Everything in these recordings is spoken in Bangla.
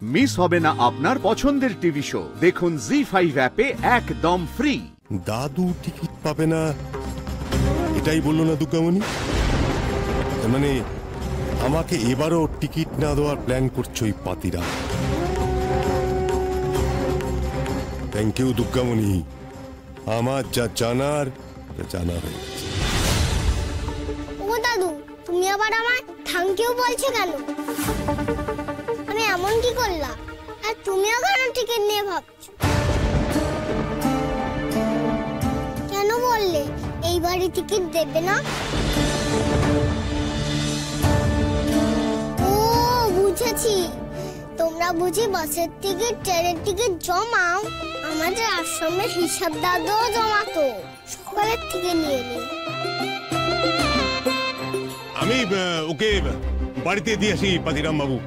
মিস হবে না আপনার পছন্দের টিভি শো। দেখুন জি5 অ্যাপে একদম ফ্রি। দাদু টিকিট পাবে না এটাই বললো না দুর্গামণি? মানে আমাকে এবারও টিকিট না দেওয়ার প্ল্যান করছো এই পাতিরা। থ্যাংক ইউ দুর্গামণি, আমার যা জানার জানা হয়ে গেছে। ও দাদু, তুমি আবার আমায় থ্যাংক ইউ বলছো কেন? আমি এমন কি করলাম? আর তুমিও কেন টিকিট নিয়ে ভাবছো? কেন বললে এইবারই টিকিট দেবে না? ও বুঝেছি, তোমরা বুঝি বাসের টিকিট, ট্রেনের টিকিট জমাও। আমাদের আশ্রমের হিসাব দাদুও জমাতো, সকালের থেকে নিয়ে নিই। আমি ওকে বাড়িতে দিয়ে আসি পাতিরাম বাবু।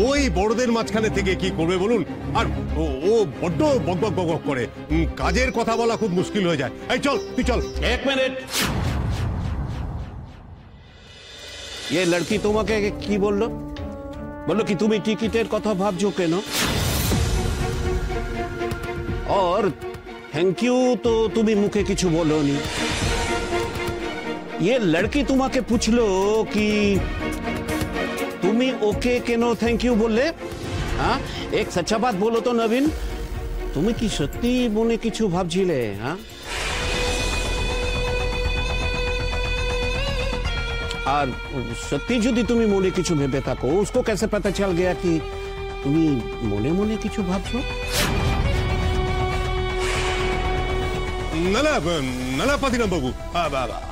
ওই বড়দের মাঝখানে থেকে কি করবে বলুন? আর ও বড্ড বকবক বকবক করে, কাজের কথা বলা খুব মুশকিল হয়ে যায়। এই চল, তুই চল। एक मिनट, ये लड़की তোমাকে কি বললো? বললো কি তুমি টিকিটের কথা ভাবছো কেন? और थैंक यू तो তুমি মুখে কিছু বলোনি। ये लड़की তোমাকে পুছলো কি তুমি ওকে কেন থ্যাংক ইউ বললে? হ্যাঁ, এক সচ্চা বাত বলো তো নবীন, তুমি কি সত্যি মনে কিছু ভাবছিলে? হ্যাঁ, আর সত্যি যদি তুমি মনে কিছু ভেবে থাকো, उसको कैसे पता चल गया कि তুমি মনে মনে কিছু ভাবছো? না না না না পাতিরাম বাবু,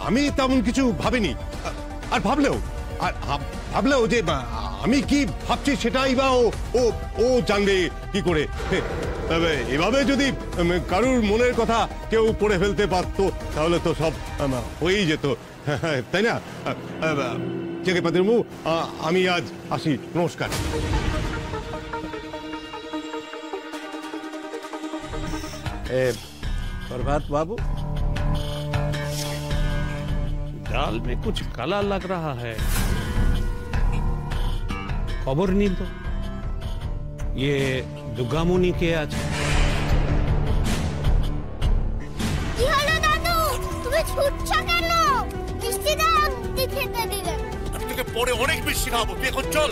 আমি তেমন কিছু ভাবিনি। আর ভাবলেও যে আমি কি ভাবছি সেটাই বা ও জানবে কি করে? এভাবে যদি কারুর মনের কথা কেউ পড়ে ফেলতে পারতো তাহলে তো সব হয়েই যেত, তাই না? ঠিক আছে পাতিরাম বাবু, আমি আজ আসি, নমস্কার। प्रभात बाबू, दाल में कुछ काला लग रहा है, खबर नहीं तो ये दुर्गामुनि के आज। কি হলো দাদু, তুমি ছুটছো কেন? মিষ্টি দাও, খেতে দিলে। আমি তোকে পরে অনেক বেশি খাবো, তুই এখন চল।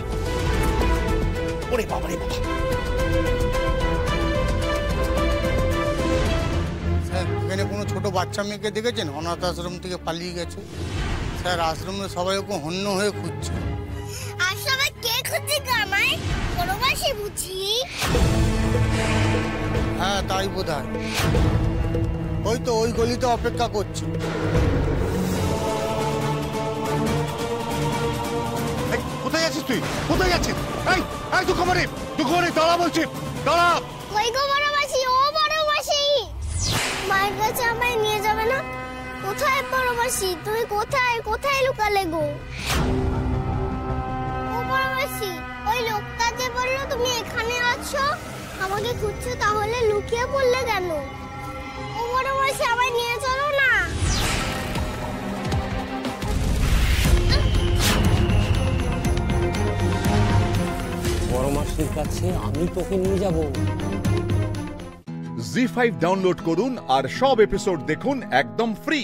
ওরে বাবা রে বাবা। এখানে কোনো ছোট বাচ্চা মেয়েকে দেখেছেন? অনাথ আশ্রম থেকে পালিয়ে গেছে স্যার। আশ্রমে সবাই ওকে হন্য হয়ে খুঁজছে। আশ্রমে কে খুঁজছে আমায়? বড়বাসী বুঝি। হ্যাঁ তাই বোধহয়, ওই তো ওই গলিতে অপেক্ষা করছে। কোথায় আছিস তুই? কোথায় যাচ্ছিস? এই দুঃখমণি, দাঁড়া বলছি, দাঁড়া। ওই গো বড়বাসী, ও বড়বাসী, মায়ের কাছে আমায় নিয়ে যাবে না? কোথায় বড়বাসী? তুমি কোথায় কোথায় লুকালে গো? ও বড়বাসী, ওই লোকটা যে বললো তুমি এখানে আছো, আমাকে খুঁজছো, তাহলে লুকিয়ে পড়লে কেন? ও বড়বাসী, আমায় নিয়ে চলো না। বড় মাসির কাছে আমি তোকে নিয়ে যাব। জি5 ডাউনলোড করুন আর সব এপিসোড দেখুন একদম ফ্রি।